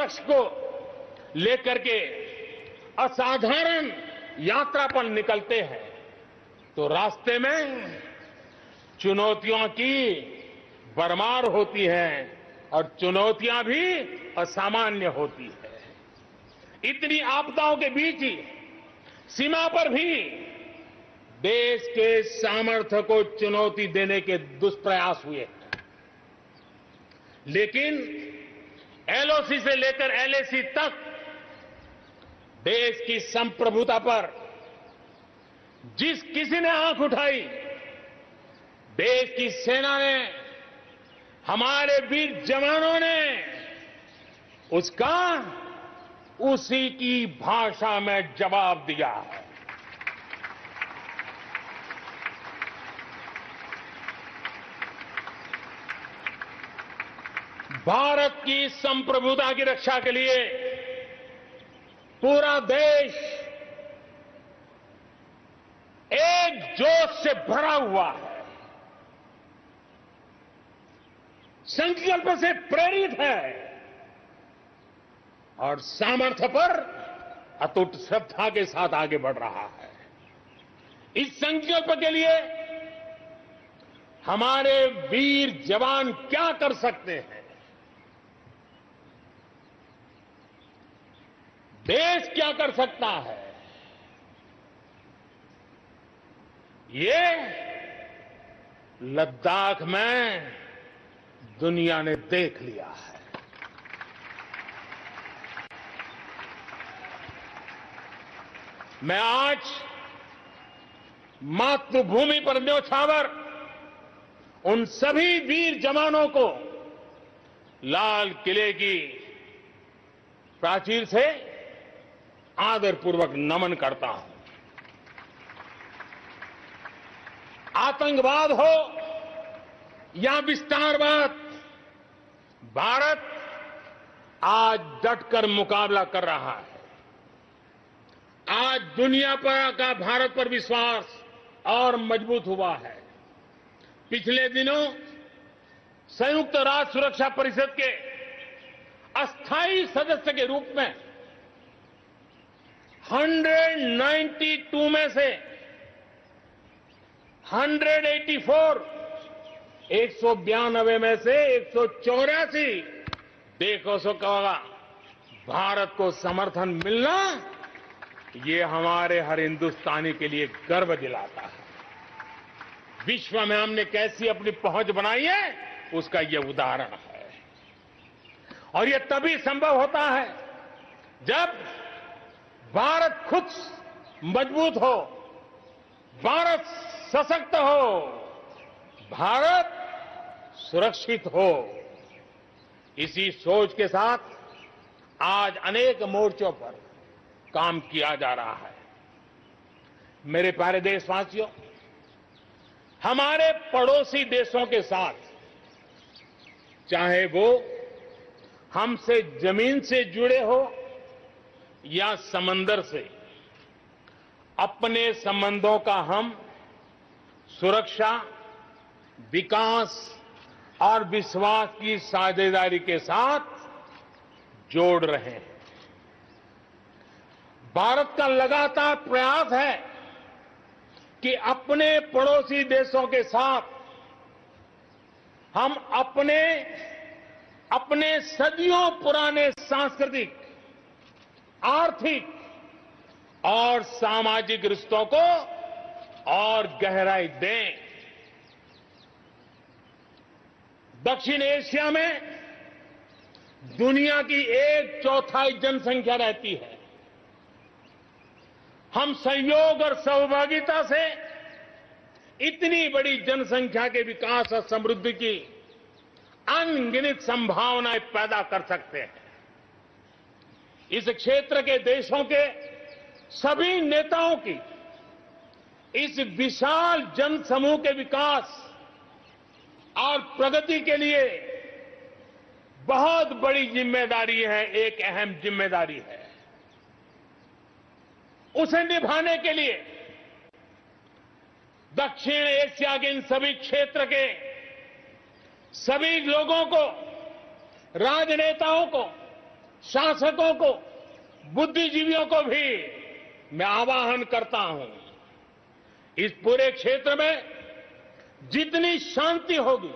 लक्ष्य को लेकर के असाधारण यात्रा पर निकलते हैं तो रास्ते में चुनौतियों की भरमार होती है और चुनौतियां भी असामान्य होती है। इतनी आपदाओं के बीच ही सीमा पर भी देश के सामर्थ्य को चुनौती देने के दुष्प्रयास हुए, लेकिन एलओसी से लेकर एलएसी तक देश की संप्रभुता पर जिस किसी ने आंख उठाई, देश की सेना ने, हमारे वीर जवानों ने उसका उसी की भाषा में जवाब दिया है। भारत की संप्रभुता की रक्षा के लिए पूरा देश एक जोश से भरा हुआ है, संकल्प से प्रेरित है और सामर्थ्य पर अटूट श्रद्धा के साथ आगे बढ़ रहा है। इस संकल्प के लिए हमारे वीर जवान क्या कर सकते हैं, देश क्या कर सकता है, ये लद्दाख में दुनिया ने देख लिया है। मैं आज मातृभूमि पर न्योछावर उन सभी वीर जवानों को लाल किले की प्राचीर से आदरपूर्वक नमन करता हूं। आतंकवाद हो या विस्तारवाद, भारत आज डटकर मुकाबला कर रहा है। आज दुनिया पर का भारत पर विश्वास और मजबूत हुआ है। पिछले दिनों संयुक्त राष्ट्र सुरक्षा परिषद के अस्थायी सदस्य के रूप में 192 में से 192 में से 184 देखो सो कहा भारत को समर्थन मिलना, ये हमारे हर हिंदुस्तानी के लिए गर्व दिलाता है। विश्व में हमने कैसी अपनी पहुंच बनाई है, उसका ये उदाहरण है। और ये तभी संभव होता है जब भारत खुद मजबूत हो, भारत सशक्त हो, भारत सुरक्षित हो। इसी सोच के साथ आज अनेक मोर्चों पर काम किया जा रहा है। मेरे प्यारे देशवासियों, हमारे पड़ोसी देशों के साथ, चाहे वो हमसे जमीन से जुड़े हो या समंदर से, अपने संबंधों का हम सुरक्षा, विकास और विश्वास की साझेदारी के साथ जोड़ रहे हैं। भारत का लगातार प्रयास है कि अपने पड़ोसी देशों के साथ हम अपने सदियों पुराने सांस्कृतिक, आर्थिक और सामाजिक रिश्तों को और गहराई दें। दक्षिण एशिया में दुनिया की 1/4 जनसंख्या रहती है। हम सहयोग और सहभागिता से इतनी बड़ी जनसंख्या के विकास और समृद्धि की अनगिनत संभावनाएं पैदा कर सकते हैं। इस क्षेत्र के देशों के सभी नेताओं की इस विशाल जनसमूह के विकास और प्रगति के लिए बहुत बड़ी जिम्मेदारी है, एक अहम जिम्मेदारी है। उसे निभाने के लिए दक्षिण एशिया के इन सभी क्षेत्र के सभी लोगों को, राजनेताओं को शासकों को, बुद्धिजीवियों को भी मैं आह्वान करता हूं, इस पूरे क्षेत्र में जितनी शांति होगी,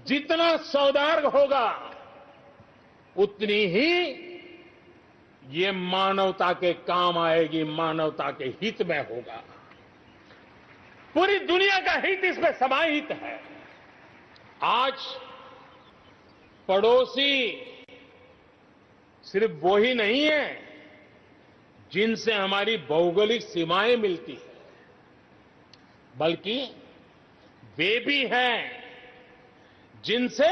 जितना सौहार्द होगा, उतनी ही ये मानवता के काम आएगी, मानवता के हित में होगा। पूरी दुनिया का हित इसमें समाहित है। आज पड़ोसी सिर्फ वो ही नहीं है जिनसे हमारी भौगोलिक सीमाएं मिलती है, बल्कि वे भी हैं जिनसे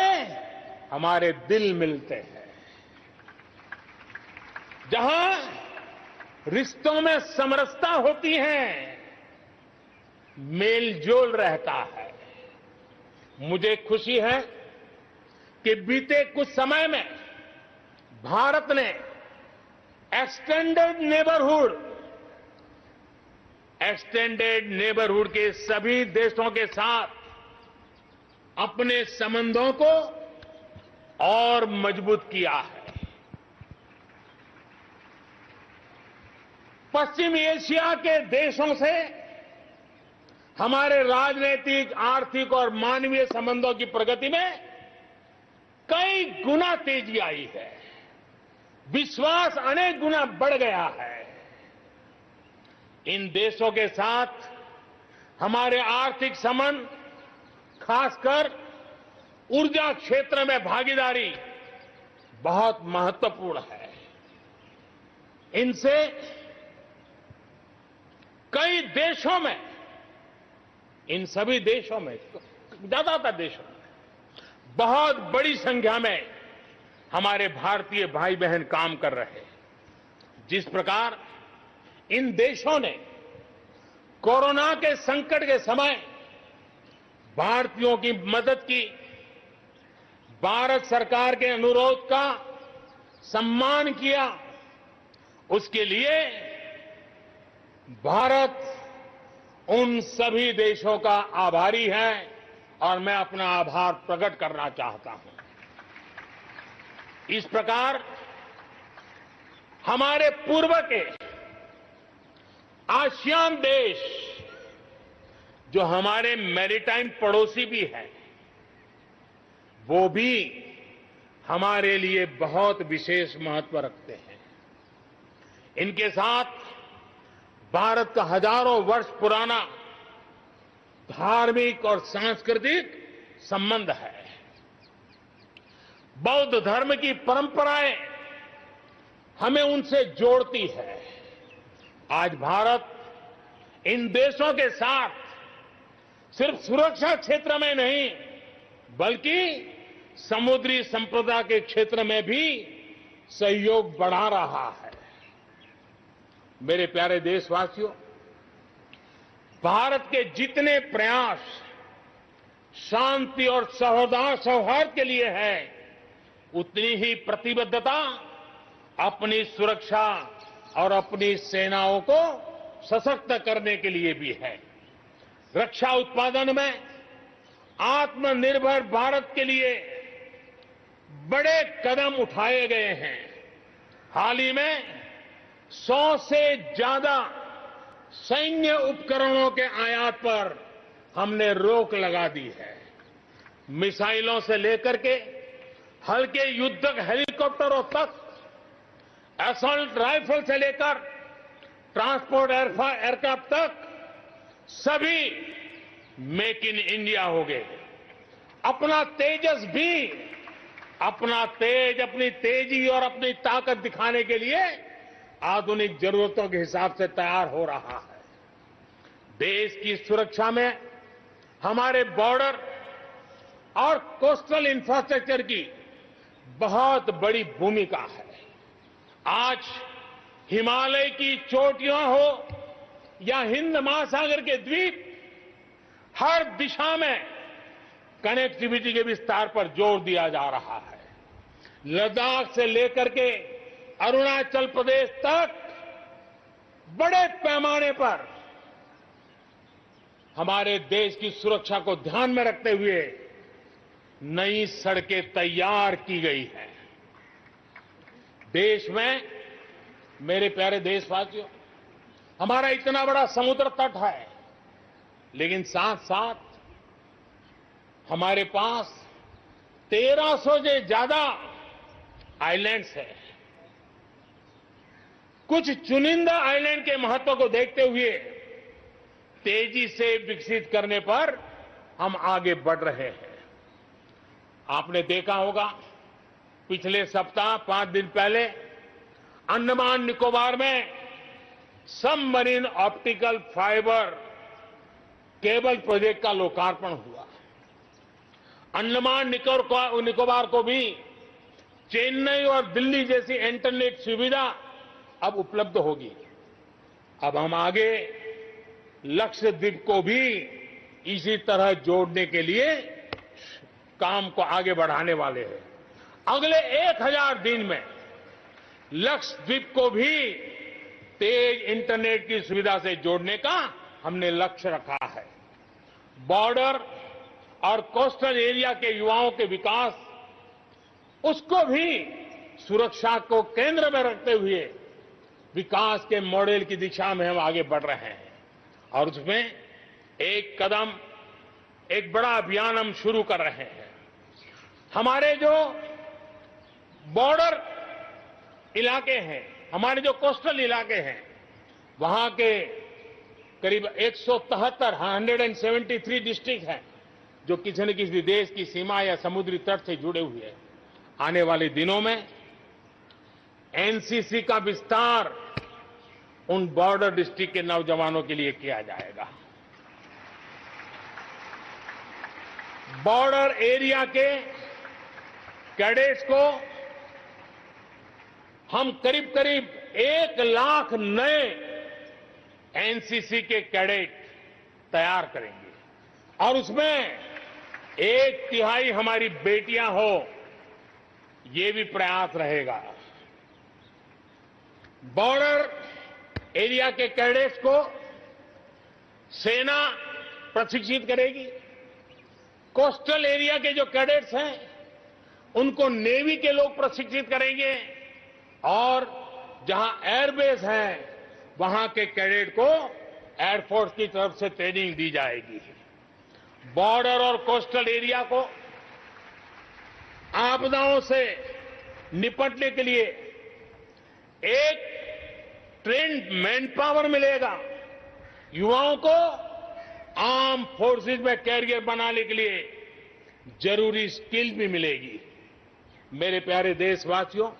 हमारे दिल मिलते हैं। जहां रिश्तों में समरसता होती है, मेलजोल रहता है। मुझे खुशी है कि बीते कुछ समय में भारत ने एक्सटेंडेड नेबरहुड के सभी देशों के साथ अपने संबंधों को और मजबूत किया है। पश्चिम एशिया के देशों से हमारे राजनीतिक, आर्थिक और मानवीय संबंधों की प्रगति में कई गुना तेजी आई है। विश्वास अनेक गुना बढ़ गया है। इन देशों के साथ हमारे आर्थिक संबंध, खासकर ऊर्जा क्षेत्र में भागीदारी बहुत महत्वपूर्ण है। इनसे कई देशों में, इन सभी देशों में, ज्यादातर देशों में बहुत बड़ी संख्या में हमारे भारतीय भाई बहन काम कर रहे हैं। जिस प्रकार इन देशों ने कोरोना के संकट के समय भारतीयों की मदद की, भारत सरकार के अनुरोध का सम्मान किया, उसके लिए भारत उन सभी देशों का आभारी है और मैं अपना आभार प्रकट करना चाहता हूं। इस प्रकार हमारे पूर्व के आसियान देश, जो हमारे मैरीटाइम पड़ोसी भी हैं, वो भी हमारे लिए बहुत विशेष महत्व रखते हैं। इनके साथ भारत का हजारों वर्ष पुराना धार्मिक और सांस्कृतिक संबंध है। बौद्ध धर्म की परंपराएं हमें उनसे जोड़ती है। आज भारत इन देशों के साथ सिर्फ सुरक्षा क्षेत्र में नहीं, बल्कि समुद्री संपदा के क्षेत्र में भी सहयोग बढ़ा रहा है। मेरे प्यारे देशवासियों, भारत के जितने प्रयास शांति और सौहार्द के लिए है, उतनी ही प्रतिबद्धता अपनी सुरक्षा और अपनी सेनाओं को सशक्त करने के लिए भी है। रक्षा उत्पादन में आत्मनिर्भर भारत के लिए बड़े कदम उठाए गए हैं। हाल ही में 100 से ज्यादा सैन्य उपकरणों के आयात पर हमने रोक लगा दी है। मिसाइलों से लेकर के हल्के युद्धक हेलीकॉप्टरों तक, असॉल्ट राइफल से लेकर ट्रांसपोर्ट एयरक्राफ्ट तक, सभी मेक इन इंडिया हो गए। अपना तेजस भी अपनी तेजी और अपनी ताकत दिखाने के लिए आधुनिक जरूरतों के हिसाब से तैयार हो रहा है। देश की सुरक्षा में हमारे बॉर्डर और कोस्टल इंफ्रास्ट्रक्चर की बहुत बड़ी भूमिका है। आज हिमालय की चोटियां हो या हिंद महासागर के द्वीप, हर दिशा में कनेक्टिविटी के विस्तार पर जोर दिया जा रहा है। लद्दाख से लेकर के अरुणाचल प्रदेश तक बड़े पैमाने पर हमारे देश की सुरक्षा को ध्यान में रखते हुए नई सड़कें तैयार की गई हैं। देश में मेरे प्यारे देशवासियों, हमारा इतना बड़ा समुद्र तट है, लेकिन साथ साथ हमारे पास 1300 से ज्यादा आइलैंड्स हैं। कुछ चुनिंदा आइलैंड के महत्व को देखते हुए तेजी से विकसित करने पर हम आगे बढ़ रहे हैं। आपने देखा होगा, पिछले सप्ताह 5 दिन पहले अंडमान निकोबार में submarine optical fibre cable project का लोकार्पण हुआ। अंडमान निकोबार को भी चेन्नई और दिल्ली जैसी इंटरनेट सुविधा अब उपलब्ध होगी। अब हम आगे लक्षद्वीप को भी इसी तरह जोड़ने के लिए काम को आगे बढ़ाने वाले हैं। अगले 1000 दिन में लक्षद्वीप को भी तेज इंटरनेट की सुविधा से जोड़ने का हमने लक्ष्य रखा है। बॉर्डर और कोस्टल एरिया के युवाओं के विकास, उसको भी सुरक्षा को केंद्र में रखते हुए विकास के मॉडल की दिशा में हम आगे बढ़ रहे हैं। और उसमें एक कदम, एक बड़ा अभियान हम शुरू कर रहे हैं। हमारे जो बॉर्डर इलाके हैं, हमारे जो कोस्टल इलाके हैं, वहां के करीब 173 डिस्ट्रिक्ट हैं जो किसी न किसी देश की सीमा या समुद्री तट से जुड़े हुए हैं। आने वाले दिनों में एनसीसी का विस्तार उन बॉर्डर डिस्ट्रिक्ट के नौजवानों के लिए किया जाएगा। बॉर्डर एरिया के कैडेट्स को हम करीब करीब 1 लाख नए एनसीसी के कैडेट तैयार करेंगे और उसमें 1/3 हमारी बेटियां हो, ये भी प्रयास रहेगा। बॉर्डर एरिया के कैडेट्स को सेना प्रशिक्षित करेगी। कोस्टल एरिया के जो कैडेट्स हैं उनको नेवी के लोग प्रशिक्षित करेंगे और जहां एयरबेस है वहां के कैडेट को एयरफोर्स की तरफ से ट्रेनिंग दी जाएगी। बॉर्डर और कोस्टल एरिया को आपदाओं से निपटने के लिए एक ट्रेंड मैन पावर मिलेगा। युवाओं को आर्म फोर्सेस में कैरियर बनाने के लिए जरूरी स्किल भी मिलेगी। मेरे प्यारे देशवासियों,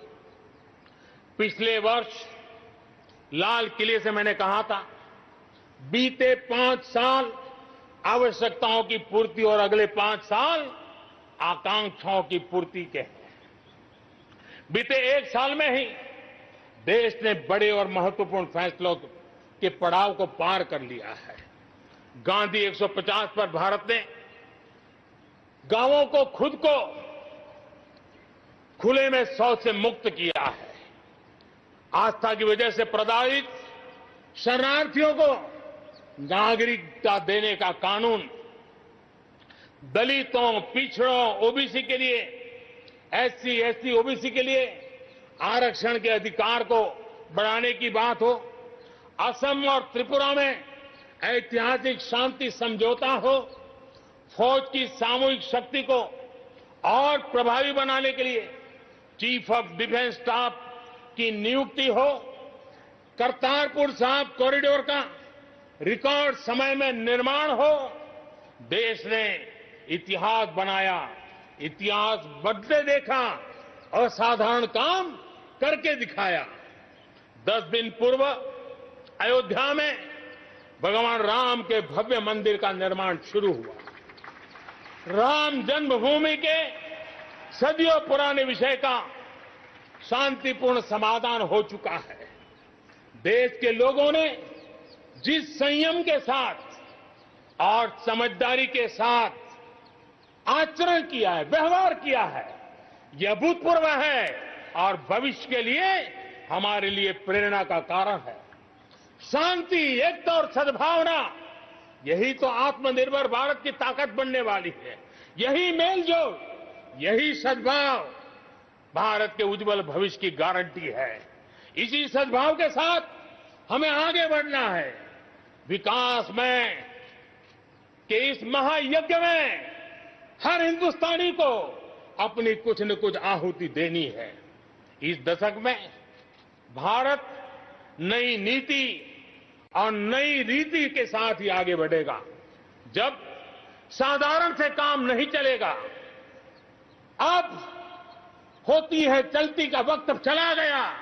पिछले वर्ष लाल किले से मैंने कहा था, बीते 5 साल आवश्यकताओं की पूर्ति और अगले 5 साल आकांक्षाओं की पूर्ति के हैं। बीते 1 साल में ही देश ने बड़े और महत्वपूर्ण फैसलों के पड़ाव को पार कर लिया है। गांधी 150 पर भारत ने गांवों को खुद को खुले में शौच से मुक्त किया है। आस्था की वजह से प्रताड़ित शरणार्थियों को नागरिकता देने का कानून, दलितों, पिछड़ों, ओबीसी के लिए, एससी, एसटी, ओबीसी के लिए आरक्षण के अधिकार को बढ़ाने की बात हो, असम और त्रिपुरा में ऐतिहासिक शांति समझौता हो, फौज की सामूहिक शक्ति को और प्रभावी बनाने के लिए चीफ ऑफ डिफेंस स्टाफ की नियुक्ति हो, करतारपुर साहिब कॉरिडोर का रिकॉर्ड समय में निर्माण हो, देश ने इतिहास बनाया, इतिहास बदले देखा, असाधारण काम करके दिखाया। 10 दिन पूर्व अयोध्या में भगवान राम के भव्य मंदिर का निर्माण शुरू हुआ। राम जन्मभूमि के सदियों पुराने विषय का शांतिपूर्ण समाधान हो चुका है। देश के लोगों ने जिस संयम के साथ और समझदारी के साथ आचरण किया है, व्यवहार किया है, यह अभूतपूर्व है और भविष्य के लिए हमारे लिए प्रेरणा का कारण है। शांति, एकता और सद्भावना, यही तो आत्मनिर्भर भारत की ताकत बनने वाली है। यही मेलजोल, यही सद्भाव भारत के उज्जवल भविष्य की गारंटी है। इसी सद्भाव के साथ हमें आगे बढ़ना है। विकास में के इस महायज्ञ में हर हिंदुस्तानी को अपनी कुछ न कुछ आहुति देनी है। इस दशक में भारत नई नीति और नई रीति के साथ ही आगे बढ़ेगा। जब साधारण से काम नहीं चलेगा, अब होती है चलती का वक्त अब चला गया।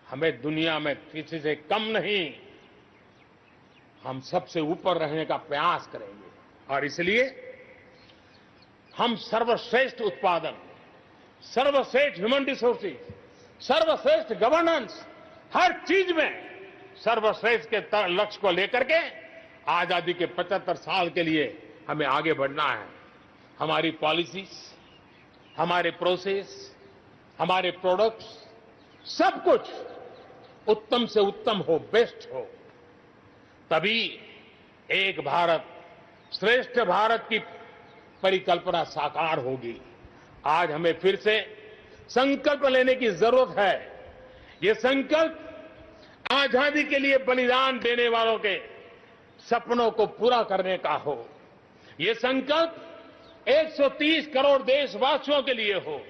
हमें दुनिया में किसी से कम नहीं, हम सबसे ऊपर रहने का प्रयास करेंगे। और इसलिए हम सर्वश्रेष्ठ उत्पादन, सर्वश्रेष्ठ ह्यूमन रिसोर्सेज, सर्वश्रेष्ठ गवर्नेंस, हर चीज में सर्वश्रेष्ठ के लक्ष्य को लेकर के आजादी के 75 साल के लिए हमें आगे बढ़ना है। हमारी पॉलिसीज, हमारे प्रोसेस, हमारे प्रोडक्ट्स, सब कुछ उत्तम से उत्तम हो, बेस्ट हो। तभी एक भारत श्रेष्ठ भारत की परिकल्पना साकार होगी। आज हमें फिर से संकल्प लेने की जरूरत है। ये संकल्प आजादी के लिए बलिदान देने वालों के सपनों को पूरा करने का हो। ये संकल्प 130 करोड़ देशवासियों के लिए हो।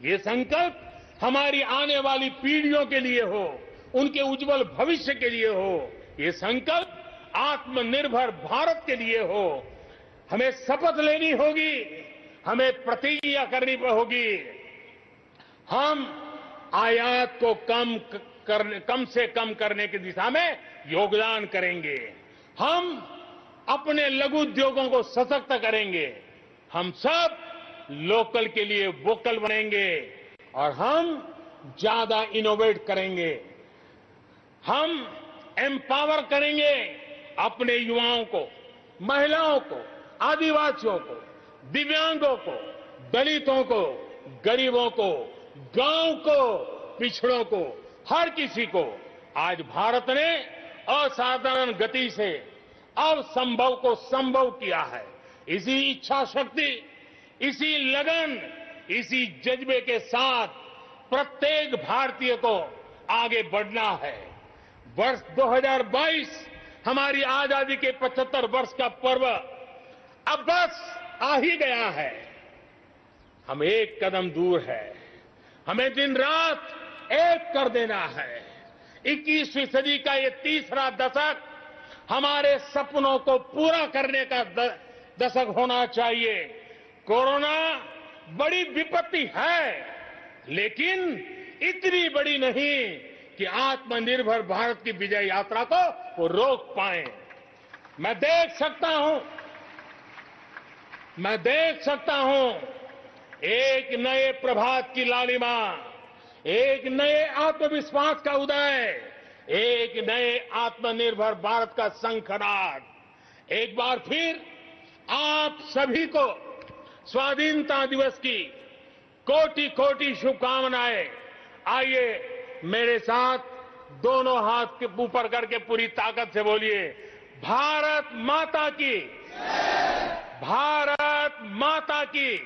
ये संकल्प हमारी आने वाली पीढ़ियों के लिए हो, उनके उज्जवल भविष्य के लिए हो। ये संकल्प आत्मनिर्भर भारत के लिए हो। हमें शपथ लेनी होगी, हमें प्रतिज्ञा करनी होगी। हम आयात को कम से कम करने की दिशा में योगदान करेंगे। हम अपने लघु उद्योगों को सशक्त करेंगे। हम सब लोकल के लिए वोकल बनेंगे और हम ज्यादा इनोवेट करेंगे। हम एम्पावर करेंगे अपने युवाओं को, महिलाओं को, आदिवासियों को, दिव्यांगों को, दलितों को, गरीबों को, गांव को, पिछड़ों को, हर किसी को। आज भारत ने असाधारण गति से असंभव को संभव किया है। इसी इच्छा शक्ति, इसी लगन, इसी जज्बे के साथ प्रत्येक भारतीय को आगे बढ़ना है। वर्ष 2022 हमारी आजादी के 75 वर्ष का पर्व अब बस आ ही गया है। हम एक कदम दूर है। हमें दिन रात एक कर देना है। 21वीं सदी का ये तीसरा दशक हमारे सपनों को पूरा करने का दशक होना चाहिए। कोरोना बड़ी विपत्ति है, लेकिन इतनी बड़ी नहीं कि आत्मनिर्भर भारत की विजय यात्रा को वो रोक पाए। मैं देख सकता हूं एक नए प्रभात की लालिमा, एक नए आत्मविश्वास का उदय, एक नए आत्मनिर्भर भारत का शंखनाद। एक बार फिर आप सभी को स्वाधीनता दिवस की कोटि कोटि शुभकामनाएं। आइए मेरे साथ दोनों हाथ के ऊपर करके पूरी ताकत से बोलिए, भारत माता की, भारत माता की,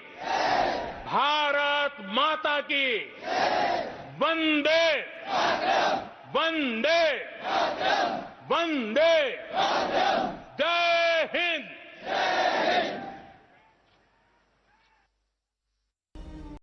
भारत माता की, वंदे वंदे वंदे जय